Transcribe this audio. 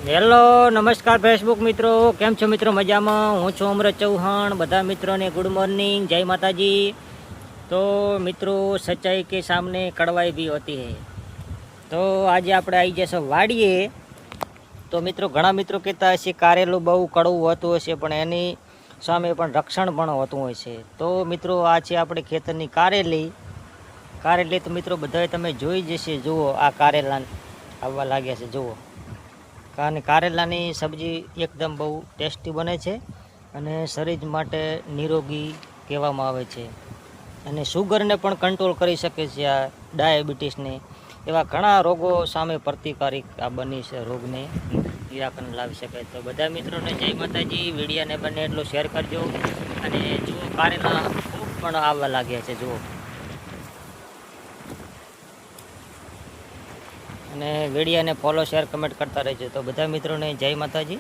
Hello નમસ્કાર Facebook મિત્રો, કેમ છો મિત્રો? મજામાં. હું છું અમરત ચૌહાણ. બધા મિત્રોને ગુડ મોર્નિંગ, જય માતાજી. તો મિત્રો, સચ્ચાઈ કે સામને કડવાઈ ભી હોતી હૈ. તો આજે આપણે આવી જશે વાડીએ. તો મિત્રો, ઘણા મિત્રો કહેતા હશે કારેલું બહુ કડવું હોતું હશે, પણ એની સામે પણ રક્ષણ પણ હોતું હોય છે. તો મિત્રો, આ છે આપણે ખેતરની કારેલી. તો મિત્રો બધાએ તમે જોઈ જશે. જુઓ, આ કારેલા આવવા લાગ્યા છે, જુઓ. કારણ કારેલાની સબ્જી એકદમ બહુ ટેસ્ટી બને છે અને શરીર માટે નિરોગી કહેવામાં આવે છે, અને શુગરને પણ કંટ્રોલ કરી શકે છે. આ ડાયાબિટીસને એવા ઘણા રોગો સામે પ્રતિકારિક આ બની છે, રોગને નિરાકરણ લાવી શકે. તો બધા મિત્રોને જય માતાજી. વિડીયોને બને એટલું શેર કરજો. અને જુઓ, કારેલા ખૂબ પણ આવવા લાગ્યા છે, જુઓ. અને વિડીયોને ફોલો, શેર, કમેન્ટ કરતા રહેજો. તો બધા મિત્રોને જય માતાજી.